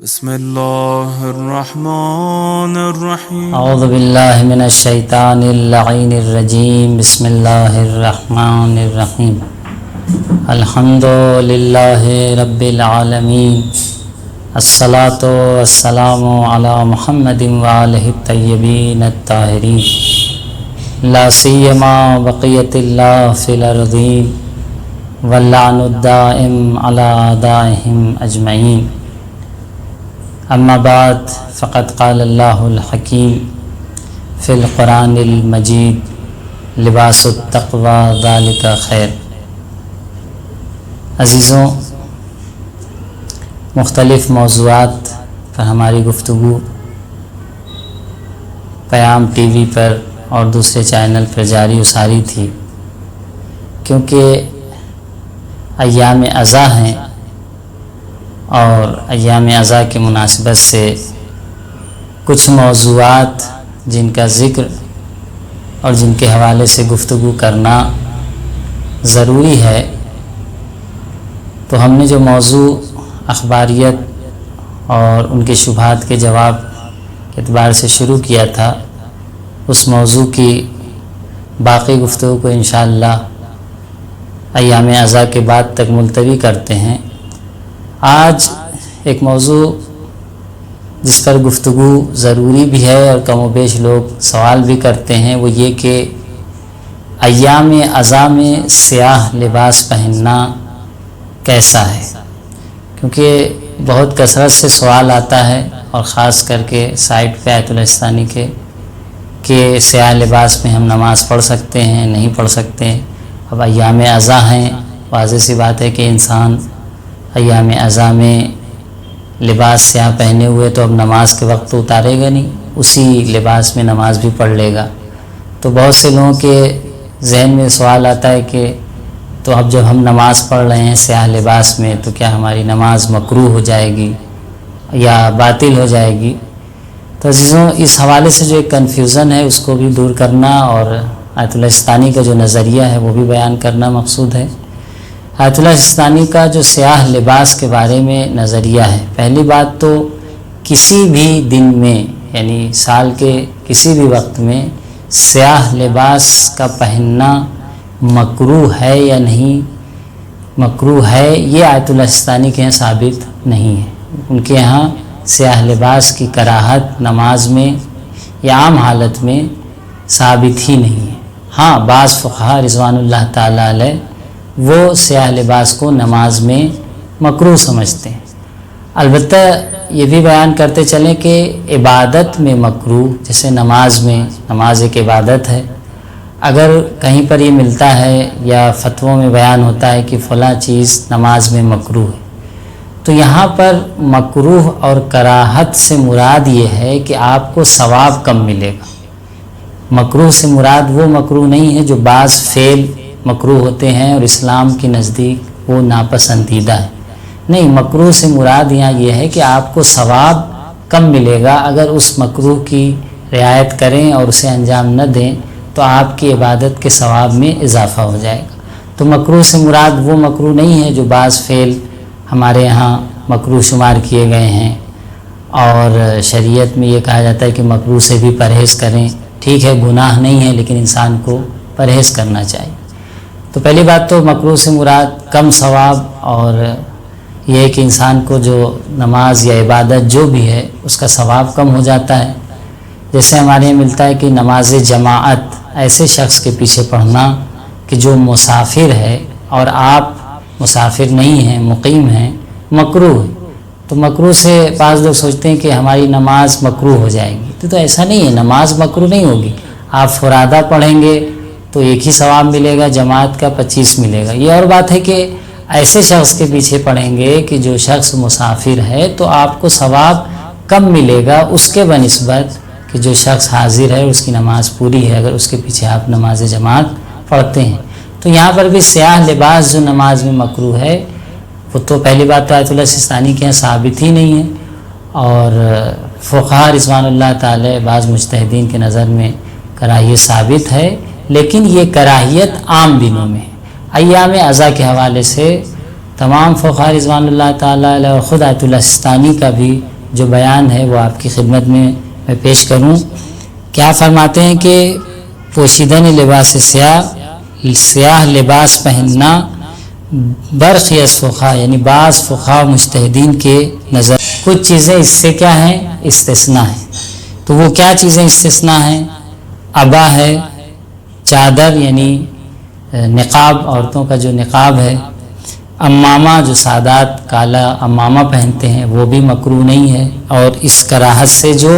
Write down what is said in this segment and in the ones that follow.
بسم اللہ الرحمن الرحیم اعوذ باللہ من الشیطان اللعین الرجیم بسم اللہ الرحمن الرحیم الحمد للہ رب العالمین الصلاۃ والسلام علی محمد وآلہ الطیبین الطاہرین لا سیما بقیت اللہ فی الارضین واللعن الدائم علی اعدائہم اجمعین اما بعد فقد قال اللہ الحکیم فی القرآن المجید لباس التقوی ذالک خیر۔ عزیزوں، مختلف موضوعات پر ہماری گفتگو پیام ٹی وی پر اور دوسرے چینل پر جاری و ساری تھی، کیونکہ ایام اضحیٰ ہیں اور ایام اضحیٰ کی مناسبت سے کچھ موضوعات جن کا ذکر اور جن کے حوالے سے گفتگو کرنا ضروری ہے، تو ہم نے جو موضوع اخباریت اور ان کے شبہات کے جواب کے اعتبار سے شروع کیا تھا، اس موضوع کی باقی گفتگو کو انشاءاللہ ایام اضحیٰ کے بعد تک ملتوی کرتے ہیں۔ آج ایک موضوع جس پر گفتگو ضروری بھی ہے اور کم و بیش لوگ سوال بھی کرتے ہیں، وہ یہ کہ ایام اضحیٰ میں سیاہ لباس پہننا کیسا ہے، کیونکہ بہت کثرت سے سوال آتا ہے، اور خاص کر کے سائٹ پہ آیت اللہ السانی کے کہ سیاہ لباس میں ہم نماز پڑھ سکتے ہیں نہیں پڑھ سکتے۔ اب ایام اضحیٰ ہیں، واضح سی بات ہے کہ انسان ایام اضحیٰ میں لباس سیاہ پہنے ہوئے تو اب نماز کے وقت تو اتارے گا نہیں، اسی لباس میں نماز بھی پڑھ لے گا۔ تو بہت سے لوگوں کے ذہن میں سوال آتا ہے کہ تو اب جب ہم نماز پڑھ رہے ہیں سیاہ لباس میں تو کیا ہماری نماز مکروہ ہو جائے گی یا باطل ہو جائے گی؟ تو عزیزوں، اس حوالے سے جو ایک کنفیوژن ہے اس کو بھی دور کرنا اور آیت اللہ السانی کا جو نظریہ ہے وہ بھی بیان کرنا مقصود ہے۔ آیت اللہ السانی کا جو سیاہ لباس کے بارے میں نظریہ ہے، پہلی بات تو کسی بھی دن میں یعنی سال کے کسی بھی وقت میں سیاہ لباس کا پہننا مکروہ ہے یا نہیں مکروہ ہے، یہ آیت اللہ السانی کے یہاں ثابت نہیں ہے۔ ان کے یہاں سیاہ لباس کی کراہت نماز میں یا عام حالت میں ثابت ہی نہیں ہے۔ ہاں، بعض فقہا رضوان اللہ تعالی علیہ وہ سیاہ لباس کو نماز میں مکروہ سمجھتے ہیں۔ البتہ یہ بھی بیان کرتے چلیں کہ عبادت میں مکروہ، جیسے نماز میں، نماز ایک عبادت ہے، اگر کہیں پر یہ ملتا ہے یا فتووں میں بیان ہوتا ہے کہ فلاں چیز نماز میں مکروہ ہے، تو یہاں پر مکروہ اور کراہت سے مراد یہ ہے کہ آپ کو ثواب کم ملے گا۔ مکروہ سے مراد وہ مکروہ نہیں ہے جو بعض فعل مکروہ ہوتے ہیں اور اسلام کے نزدیک وہ ناپسندیدہ ہے، نہیں، مکروہ سے مراد یہاں یہ ہے کہ آپ کو ثواب کم ملے گا اگر اس مکروہ کی رعایت کریں اور اسے انجام نہ دیں تو آپ کی عبادت کے ثواب میں اضافہ ہو جائے گا۔ تو مکروہ سے مراد وہ مکروہ نہیں ہے جو بعض فعل ہمارے یہاں مکروہ شمار کیے گئے ہیں، اور شریعت میں یہ کہا جاتا ہے کہ مکروہ سے بھی پرہیز کریں۔ ٹھیک ہے، گناہ نہیں ہے لیکن انسان کو پرہیز کرنا چاہیے۔ تو پہلی بات تو مکروہ سے مراد کم ثواب، اور یہ ہے کہ انسان کو جو نماز یا عبادت جو بھی ہے اس کا ثواب کم ہو جاتا ہے۔ جیسے ہمارے یہاں ملتا ہے کہ نماز جماعت ایسے شخص کے پیچھے پڑھنا کہ جو مسافر ہے اور آپ مسافر نہیں ہیں، مقیم ہیں، مکروہ ہے۔ تو مکروہ سے بعض لوگ سوچتے ہیں کہ ہماری نماز مکروہ ہو جائے گی، تو ایسا نہیں ہے، نماز مکروہ نہیں ہوگی۔ آپ فرادہ پڑھیں گے تو ایک ہی ثواب ملے گا، جماعت کا 25 ملے گا۔ یہ اور بات ہے کہ ایسے شخص کے پیچھے پڑھیں گے کہ جو شخص مسافر ہے تو آپ کو ثواب کم ملے گا اس کے بنسبت کہ جو شخص حاضر ہے اس کی نماز پوری ہے اگر اس کے پیچھے آپ نماز جماعت پڑھتے ہیں۔ تو یہاں پر بھی سیاہ لباس جو نماز میں مکروہ ہے وہ تو پہلی بات تو آیت اللہ السانی کے یہاں ثابت ہی نہیں ہے، اور فقہا رضوان اللہ تعالی بعض مجتہدین کے نظر میں کراہیت ثابت ہے، لیکن یہ کراہیت عام دنوں میں ہے۔ ایام اضحیٰ کے حوالے سے تمام فقہا رضوان اللہ تعالی علیہ اور خود آیت اللہ السانی کا بھی جو بیان ہے وہ آپ کی خدمت میں پیش کروں۔ کیا فرماتے ہیں کہ پوشیدن لباس سیاہ لباس پہننا برخی از فقہا، یعنی بعض فقہا مجتہدین کے نظر کچھ چیزیں اس سے کیا ہیں، استثناء ہیں۔ تو وہ کیا چیزیں استثناء ہیں؟ عبا ہے، چادر یعنی نقاب، عورتوں کا جو نقاب ہے، امامہ جو سادات کالا امامہ پہنتے ہیں وہ بھی مکروہ نہیں ہے، اور اس کراہت سے جو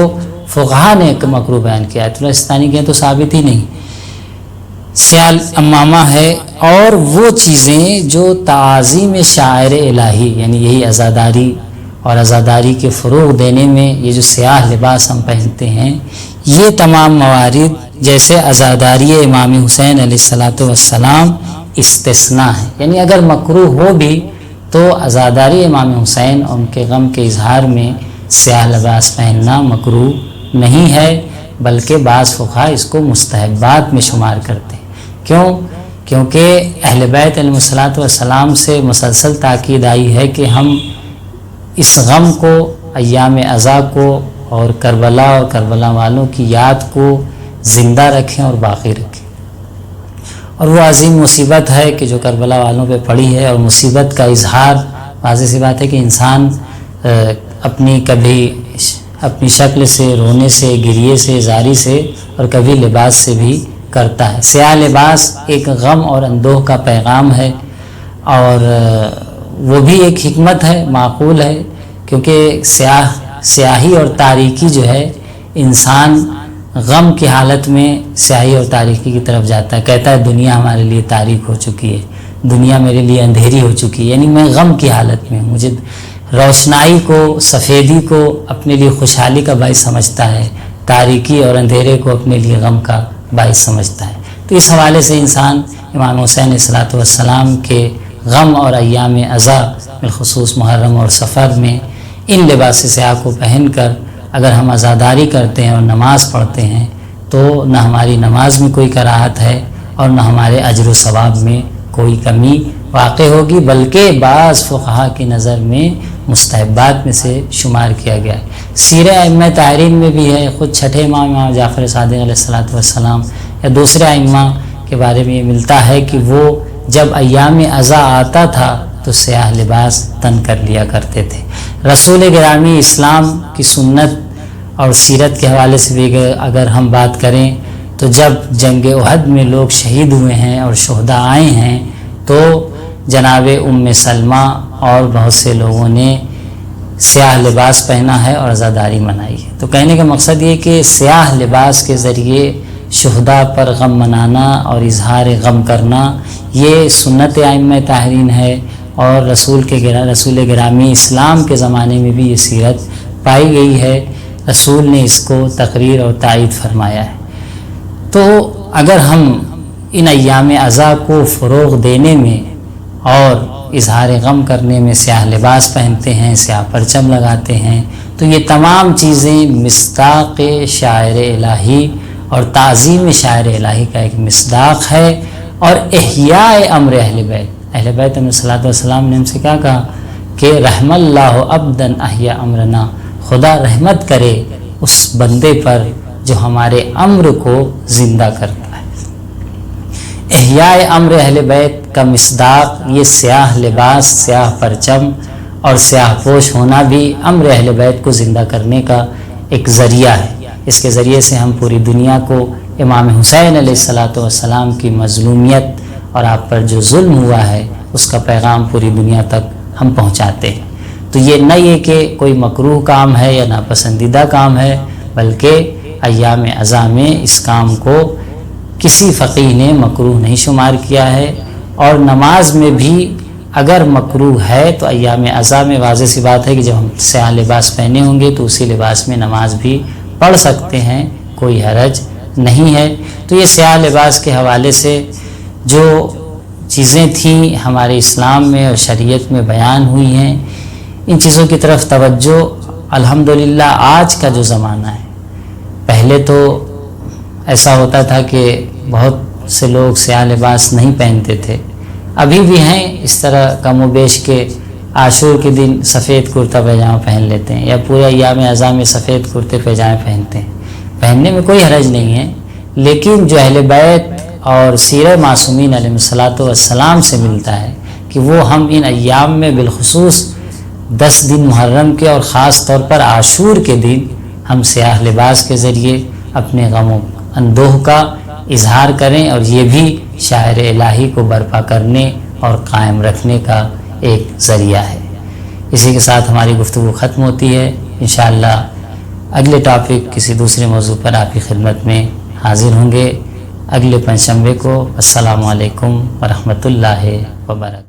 فقہا نے مکروہ بیان کیا ہے، طلستانی کے تو ثابت ہی نہیں، سیال امامہ ہے۔ اور وہ چیزیں جو تعظیم شاعر الہی، یعنی یہی عزاداری اور عزاداری کے فروغ دینے میں یہ جو سیاہ لباس ہم پہنتے ہیں، یہ تمام موارد جیسے عزاداری امام حسین علیہ الصلاۃ والسلام استثناء ہے، یعنی اگر مکروہ ہو بھی تو عزاداری امام حسین اور ان کے غم کے اظہار میں سیاہ لباس پہننا مکروہ نہیں ہے، بلکہ بعض فقہا اس کو مستحبات میں شمار کرتے ہیں۔ کیوں؟ کیونکہ اہل بیت علیہ الصلاۃ والسلام سے مسلسل تاکید آئی ہے کہ ہم اس غم کو، ایام عزا کو اور کربلا اور کربلا والوں کی یاد کو زندہ رکھیں اور باقی رکھیں۔ اور وہ عظیم مصیبت ہے کہ جو کربلا والوں پہ پڑی ہے، اور مصیبت کا اظہار واضح سی بات ہے کہ انسان اپنی شکل سے، رونے سے، گریے سے، زاری سے، اور کبھی لباس سے بھی کرتا ہے۔ سیاہ لباس ایک غم اور اندوہ کا پیغام ہے، اور وہ بھی ایک حکمت ہے، معقول ہے، کیونکہ سیاہی اور تاریکی جو ہے، انسان غم کی حالت میں سیاہی اور تاریکی کی طرف جاتا ہے، کہتا ہے دنیا ہمارے لیے تاریک ہو چکی ہے، دنیا میرے لیے اندھیری ہو چکی ہے، یعنی میں غم کی حالت میں ہوں، مجھے روشنائی کو، سفیدی کو اپنے لیے خوشحالی کا باعث سمجھتا ہے، تاریکی اور اندھیرے کو اپنے لیے غم کا باعث سمجھتا ہے۔ تو اس حوالے سے انسان امام حسین علیہ الصلاۃ والسلام کے غم اور ایام عزا، بالخصوص محرم اور سفر میں ان لباس سیاہ کو پہن کر اگر ہم عزاداری کرتے ہیں اور نماز پڑھتے ہیں تو نہ ہماری نماز میں کوئی کراہت ہے اور نہ ہمارے اجر و ثواب میں کوئی کمی واقع ہوگی، بلکہ بعض فقہا کی نظر میں مستحبات میں سے شمار کیا گیا ہے۔ سیرہ ائمہ طاہرین میں بھی ہے، خود چھٹے امام جعفر صادق علیہ الصلاۃ والسلام یا دوسرے ائمہ کے بارے میں یہ ملتا ہے کہ وہ جب ایام عزا آتا تھا تو سیاہ لباس تن کر لیا کرتے تھے۔ رسول گرامی اسلام کی سنت اور سیرت کے حوالے سے بھی اگر ہم بات کریں تو جب جنگ احد میں لوگ شہید ہوئے ہیں اور شہداء آئے ہیں تو جناب ام سلمہ اور بہت سے لوگوں نے سیاہ لباس پہنا ہے اور عزاداری منائی ہے۔ تو کہنے کا مقصد یہ کہ سیاہ لباس کے ذریعے شہداء پر غم منانا اور اظہار غم کرنا یہ سنت ائمہ طاہرین ہے، اور رسول گرامی اسلام کے زمانے میں بھی یہ سیرت پائی گئی ہے، رسول نے اس کو تقریر اور تائید فرمایا ہے۔ تو اگر ہم ان ایام عزا کو فروغ دینے میں اور اظہار غم کرنے میں سیاہ لباس پہنتے ہیں، سیاہ پرچم لگاتے ہیں، تو یہ تمام چیزیں مصداق شاعر الہی اور تعظیم شاعر الہی کا ایک مصداق ہے، اور احیاء امر اہل بیت علیہ الصلوۃ والسلام نے ہم سے کیا کہا کہ رحم اللہ عبدا احیا امرنا، خدا رحمت کرے اس بندے پر جو ہمارے امر کو زندہ کرتا ہے۔ احیاء امر اہل بیت کا مصداق یہ سیاہ لباس، سیاہ پرچم اور سیاہ پوش ہونا بھی امر اہل بیت کو زندہ کرنے کا ایک ذریعہ ہے۔ اس کے ذریعے سے ہم پوری دنیا کو امام حسین علیہ الصلوۃ والسلام کی مظلومیت اور آپ پر جو ظلم ہوا ہے اس کا پیغام پوری دنیا تک ہم پہنچاتے ہیں۔ تو یہ نہ یہ کہ کوئی مکروہ کام ہے یا ناپسندیدہ کام ہے، بلکہ ایام عزا میں اس کام کو کسی فقیہ نے مکروہ نہیں شمار کیا ہے، اور نماز میں بھی اگر مکروہ ہے تو ایام عزا میں واضح سی بات ہے کہ جب ہم سیاہ لباس پہنے ہوں گے تو اسی لباس میں نماز بھی پڑھ سکتے ہیں، کوئی حرج نہیں ہے۔ تو یہ سیاہ لباس کے حوالے سے جو چیزیں تھیں ہمارے اسلام میں اور شریعت میں بیان ہوئی ہیں، ان چیزوں کی طرف توجہ الحمدللہ آج کا جو زمانہ ہے، پہلے تو ایسا ہوتا تھا کہ بہت سے لوگ سیاہ لباس نہیں پہنتے تھے، ابھی بھی ہیں اس طرح کم و بیش کے عاشور کے دن سفید کرتا پاجامہ پہن لیتے ہیں، یا پورے ایام اعضاء میں سفید کرتے پاجامے پہنتے ہیں، پہننے میں کوئی حرج نہیں ہے، لیکن جو اہل بیت اور سیرہ معصومین علیہ الصلاۃ والسلام سے ملتا ہے کہ وہ ہم ان ایام میں بالخصوص 10 دن محرم کے اور خاص طور پر عاشور کے دن ہم سیاہ لباس کے ذریعے اپنے غم و اندوہ کا اظہار کریں، اور یہ بھی شاعر الہی کو برپا کرنے اور قائم رکھنے کا ایک ذریعہ ہے۔ اسی کے ساتھ ہماری گفتگو ختم ہوتی ہے۔ انشاءاللہ اگلے ٹاپک کسی دوسرے موضوع پر آپ کی خدمت میں حاضر ہوں گے اگلے پنجشنبے کو۔ السلام علیکم ورحمۃ اللہ وبرکاتہ۔